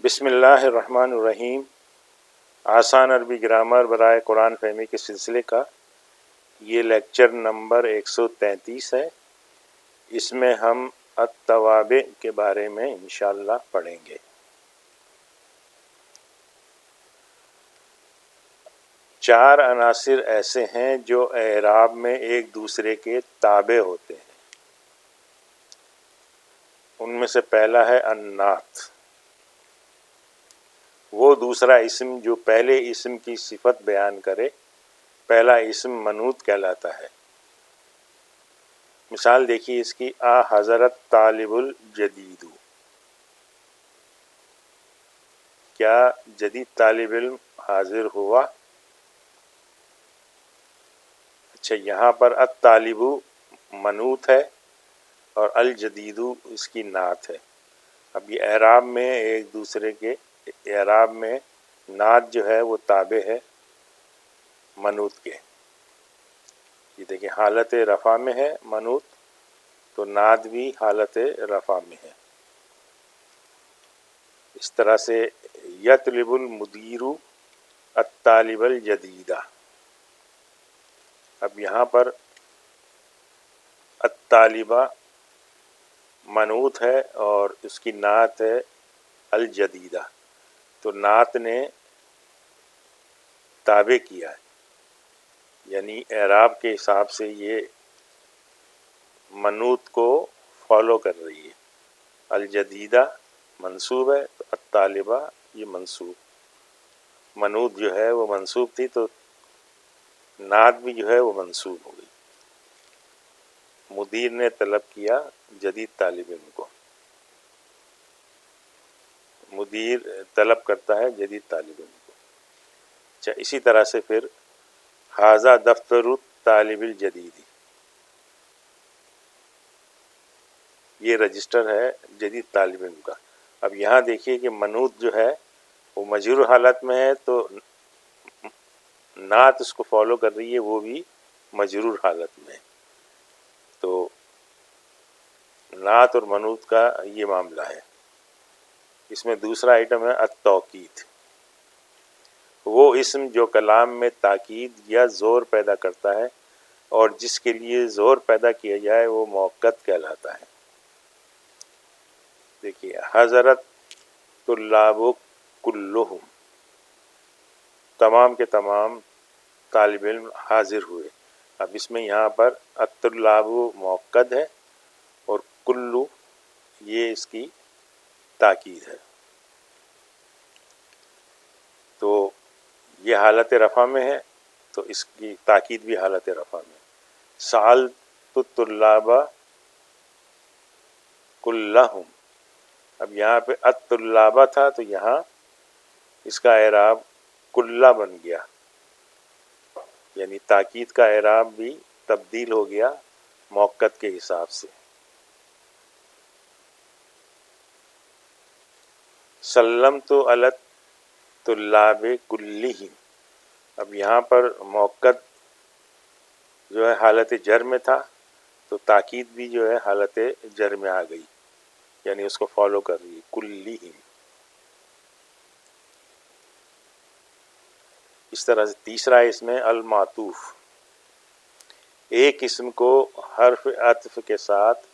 بسم اللہ الرحمن الرحیم۔ آسان عربی گرامر برائے قرآن فہمی کے سلسلے کا یہ لیکچر نمبر 133 ہے۔ اس میں ہم التوابع کے بارے میں انشاءاللہ پڑھیں گے۔ چار عناصر ایسے ہیں جو اعراب میں ایک دوسرے کے تابع ہوتے ہیں۔ ان میں سے پہلا ہے النعت، وہ دوسرا اسم جو پہلے اسم کی صفت بیان کرے۔ پہلا اسم منعوت کہلاتا ہے۔ مثال دیکھیے اس کی، آ حضرت طالب الجدید، کیا جدید طالب علم حاضر ہوا؟ اچھا، یہاں پر الطالب منعوت ہے اور الجدید اس کی نعت ہے۔ اب یہ اعراب میں ایک دوسرے کے اعراب میں نعت جو ہے وہ تابع ہے منعوت کے۔ یہ دیکھیں حالت رفع میں ہے منعوت، تو نعت بھی حالت رفع میں ہے۔ اس طرح سے یطلب المدیر الطالب الجدید، اب یہاں پر الطالبہ منعوت ہے اور اس کی نعت ہے الجدیدہ، تو نعت نے تابع کیا ہے، یعنی اعراب کے حساب سے یہ منعوت کو فالو کر رہی ہے۔ الجدیدہ منصوب ہے تو الطالبہ یہ منصوب، منعوت جو ہے وہ منصوب تھی تو نعت بھی جو ہے وہ منصوب ہو گئی۔ مدیر نے طلب کیا جدید طالب علم کو، مدیر طلب کرتا ہے جدید طالب علم کو۔ اچھا، اسی طرح سے پھر ھذا دفتر الطالب الجدید، یہ رجسٹر ہے جدید طالب علم کا۔ اب یہاں دیکھیے کہ منعوت جو ہے وہ مجرور حالت میں ہے تو نعت اس کو فالو کر رہی ہے، وہ بھی مجرور حالت میں ہے۔ تو نعت اور منعوت کا یہ معاملہ ہے۔ اس میں دوسرا آئٹم ہے التوکید، وہ اسم جو کلام میں تاکید یا زور پیدا کرتا ہے اور جس کے لیے زور پیدا کیا جائے وہ موقت کہلاتا ہے۔ دیکھیے حضرت طلاب کلہم، تمام کے تمام طالب علم حاضر ہوئے۔ اب اس میں یہاں پر الطلاب موقد ہے اور کلو یہ اس کی تاکید ہے، تو یہ حالت رفع میں ہے تو اس کی تاکید بھی حالت رفع میں۔ سألت الطلاب کلہم، اب یہاں پہ الطلاب تھا تو یہاں اس کا اعراب کلہ بن گیا، یعنی تاکید کا اعراب بھی تبدیل ہو گیا موقت کے حساب سے۔ سلمت علی الطلاب کلہم، اب یہاں پر موقت جو ہے حالت جر میں تھا تو تاکید بھی جو ہے حالت جر میں آ گئی، یعنی اس کو فالو کر رہی ہے کلہم۔ اس طرح سے تیسرا اس میں المعطوف، ایک اسم کو حرف عطف کے ساتھ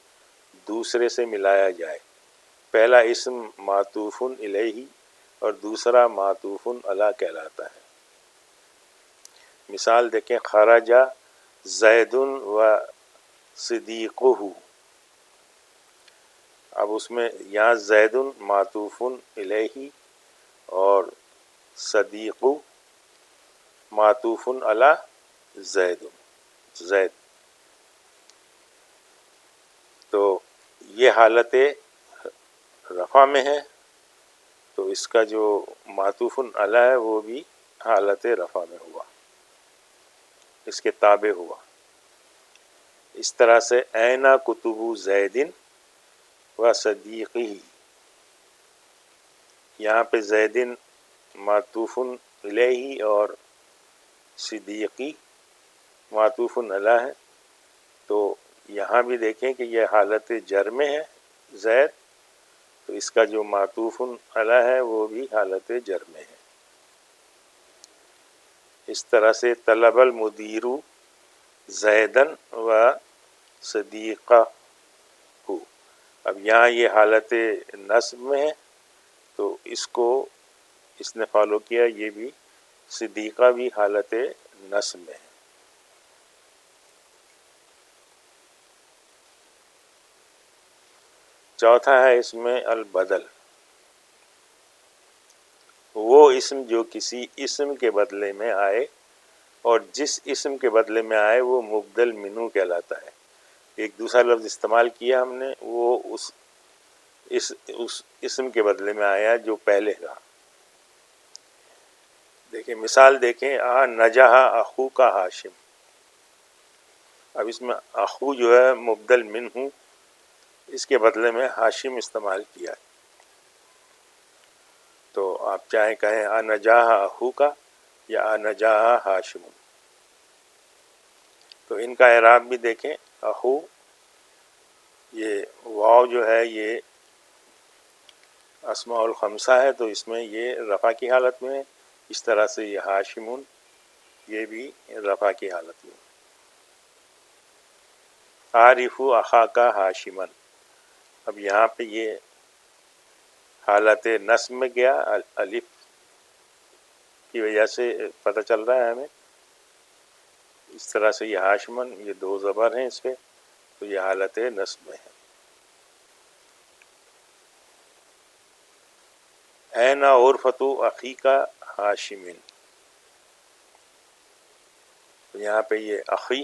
دوسرے سے ملایا جائے۔ پہلا اسم معطوف الیہ اور دوسرا معطوف علی کہلاتا ہے۔ مثال دیکھیں، خرج زید و صدیقہ، اب اس میں یہاں زید معطوف الیہ اور صدیق معطوف علی زید، تو یہ حالت رفع میں ہے تو اس کا جو معطوف علی ہے وہ بھی حالت رفع میں ہوا، اس کے تابع ہوا۔ اس طرح سے این کتب زید و صدیقہ، یہاں پہ زید معطوف الیہ اور صدیقی معطوف علی ہے، تو یہاں بھی دیکھیں کہ یہ حالت جر میں ہے زید، تو اس کا جو معطوف علی ہے وہ بھی حالت جر میں ہے. اس طرح سے طلب المدیر زیدن و صدیقہ ہو. اب یہاں یہ حالت نصب میں ہے تو اس نے فالو کیا. یہ بھی صدیقہ بھی حالت نصب میں ہے. چوتھا ہے اس میں البدل، وہ اسم جو کسی اسم کے بدلے میں آئے اور جس اسم کے بدلے میں آئے وہ مبدل منہو کہلاتا ہے. ایک دوسرا لفظ استعمال کیا ہم نے، وہ اس اسم کے بدلے میں آیا جو پہلے کا. دیکھیں مثال دیکھیں، نجح اخو کا ہاشم. اب اس میں اخو جو ہے مبدل منہو، اس کے بدلے میں ہاشم استعمال کیا. تو آپ چاہیں کہیں نجح اخو کا یا نجح ہاشم. تو ان کا اعراب بھی دیکھیں. اخو، یہ واو جو ہے یہ اسماء الخمسہ ہے تو اس میں یہ رفع کی حالت میں ہے. اس طرح سے یہ ہاشمون، یہ بھی رفع کی حالت میں. عارف اخاک ہاشمن، اب یہاں پہ یہ حالت نصب میں گیا، الف کی وجہ سے پتہ چل رہا ہے ہمیں. اس طرح سے یہ ہاشمن، یہ دو زبر ہیں اس پہ تو یہ حالت نصب میں ہے. این عرفۃ اخیک ہاشمن، تو یہاں پہ یہ اخی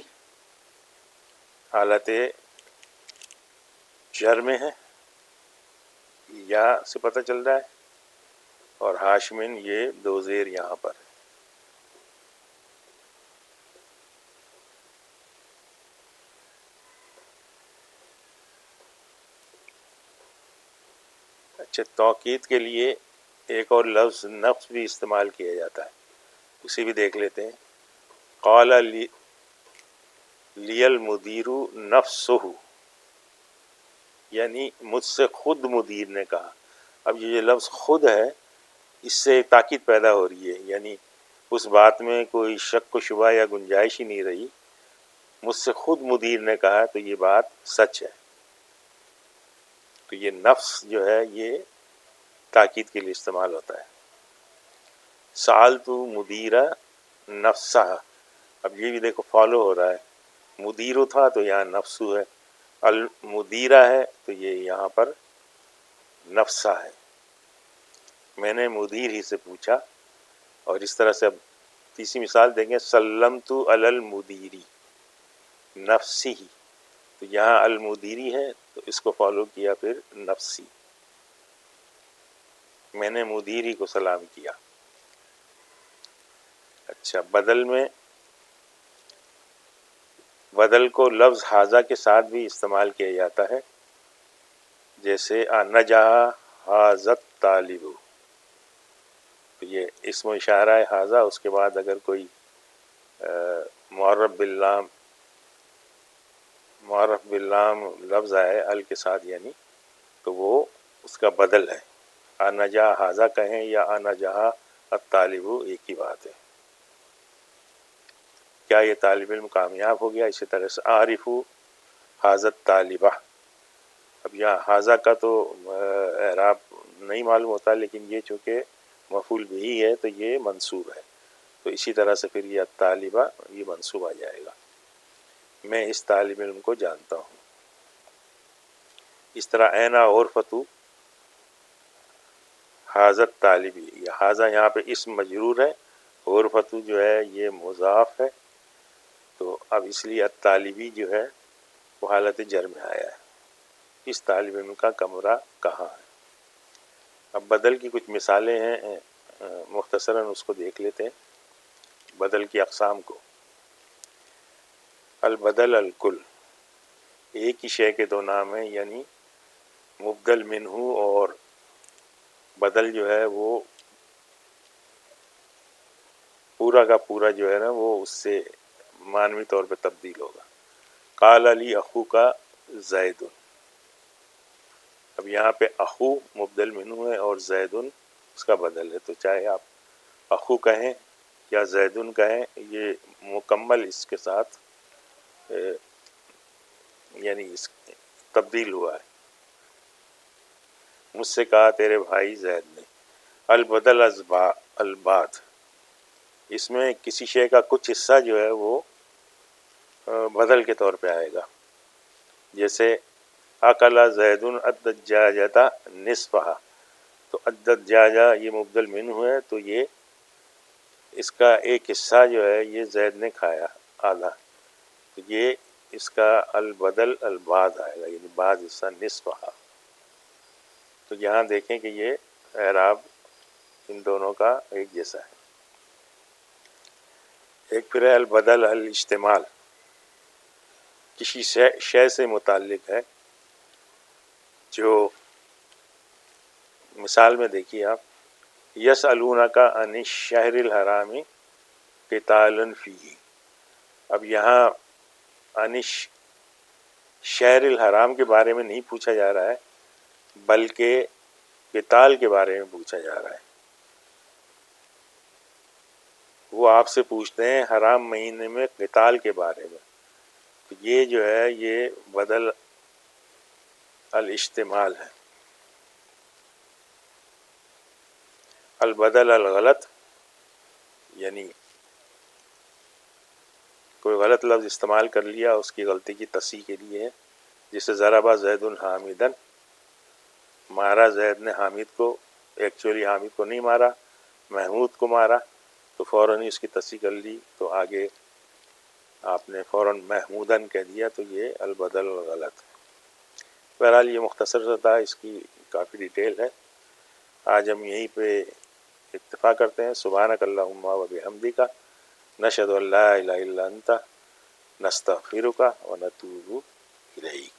حالت جر میں ہے، یا سے پتہ چل رہا ہے، اور ہاشمن یہ دو زیر یہاں پر ہے. اچھا، توکید کے لیے ایک اور لفظ نفس بھی استعمال کیا جاتا ہے، اسے بھی دیکھ لیتے ہیں. قال لی المدیر نفسہ، یعنی مجھ سے خود مدیر نے کہا. اب یہ لفظ خود ہے، اس سے تاکید پیدا ہو رہی ہے، یعنی اس بات میں کوئی شک و شبہ یا گنجائش ہی نہیں رہی. مجھ سے خود مدیر نے کہا تو یہ بات سچ ہے. تو یہ نفس جو ہے یہ تاکید کے لیے استعمال ہوتا ہے. سألت مدیرہ نفسہ، اب یہ بھی دیکھو فالو ہو رہا ہے. مدیرو تھا تو یہاں نفسو ہے، المدیرہ ہے تو یہ یہاں پر نفسہ ہے. میں نے مدیر ہی سے پوچھا. اور اس طرح سے اب تیسری مثال دیں گے، سلمت علی المدیری نفسی، تو یہاں المدیری ہے تو اس کو فالو کیا پھر نفسی. میں نے مدیری کو سلام کیا. اچھا، بدل میں، بدل کو لفظ حاذا کے ساتھ بھی استعمال کیا جاتا ہے، جیسے نجح حاذا الطالب، تو یہ اسم و اشارہ ہے حاذا، اس کے بعد اگر کوئی معرف باللام لفظ آئے ال کے ساتھ یعنی، تو وہ اس کا بدل ہے. نجح حاذا کہیں یا نجح الطالب ایک ہی بات ہے. کیا یہ طالب علم کامیاب ہو گیا؟ اسی طرح سے عارف حاذا الطالبہ. اب یہاں حاذا کا تو اعراب نہیں معلوم ہوتا، لیکن یہ چونکہ مفعول بہ ہے تو یہ منصوب ہے، تو اسی طرح سے پھر یہ طالبہ یہ منصوب آ جائے گا. میں اس طالب علم کو جانتا ہوں. اس طرح اینا عرفۃ حاذا الطالبی، یہ حاذا یہاں پہ اسم مجرور ہے، عرفۃ جو ہے یہ مضاف ہے، تو اب اس لیے الطالبی جو ہے وہ حالت جر میں آیا ہے. اس طالب علم کا کمرہ کہاں ہے؟ اب بدل کی کچھ مثالیں ہیں، مختصراً اس کو دیکھ لیتے ہیں. بدل کی اقسام کو، البدل الکل، ایک ہی شے کے دو نام ہیں، یعنی مبدل منہو اور بدل جو ہے وہ پورا کا پورا جو ہے نا وہ اس سے معنوی طور پہ تبدیل ہوگا. قال لی اخوک زید، اب یہاں پہ اخو مبدل منہ ہے اور زیدن اس کا بدل ہے، تو چاہے آپ اخو کہیں یا زیدن کہیں، یہ مکمل اس کے ساتھ یعنی اس تبدیل ہوا ہے۔ مجھ سے کہا تیرے بھائی زید نے، البدل از الباد، اس میں کسی شے کا کچھ حصہ جو ہے وہ بدل کے طور پہ آئے گا، جیسے اکلا زید الدجاجۃ نصفہا، تو الدجاجہ یہ مبدل منہ ہے، تو یہ اس کا ایک حصہ جو ہے یہ زید نے کھایا آدھا، تو یہ اس کا البدل البعض آئے گا، یعنی بعض حصہ نصفہا۔ تو یہاں دیکھیں کہ یہ اعراب ان دونوں کا ایک جیسا ہے۔ ایک پھر ہے البدل الاجتمال، کسی شے سے متعلق ہے، جو مثال میں دیکھیے آپ، یسألونک عن الشہر الحرام قتال فیہ، اب یہاں عن شہر الحرام کے بارے میں نہیں پوچھا جا رہا ہے، بلکہ قتال کے بارے میں پوچھا جا رہا ہے۔ وہ آپ سے پوچھتے ہیں حرام مہینے میں قتال کے بارے میں، تو یہ جو ہے یہ بدل الاجتمال ہے۔ البدل الغلط، یعنی کوئی غلط لفظ استعمال کر لیا، اس کی غلطی کی تصحیح کے لیے ہے، جسے ضربہ زید حامدن، مارا زید نے حامد کو، ایکچولی حامد کو نہیں مارا، محمود کو مارا، تو فوراً ہی اس کی تصحیح کر لی، تو آگے آپ نے فوراً محمودن کہہ دیا، تو یہ البدل الغلط ہے۔ بہرحال یہ مختصر سا تھا، اس کی کافی ڈیٹیل ہے، آج ہم یہیں پہ اکتفا کرتے ہیں۔ سبحانک اللہم و بحمدک، نشہد ان لا الہ الا انت، نستغفرک و نتوب الیک۔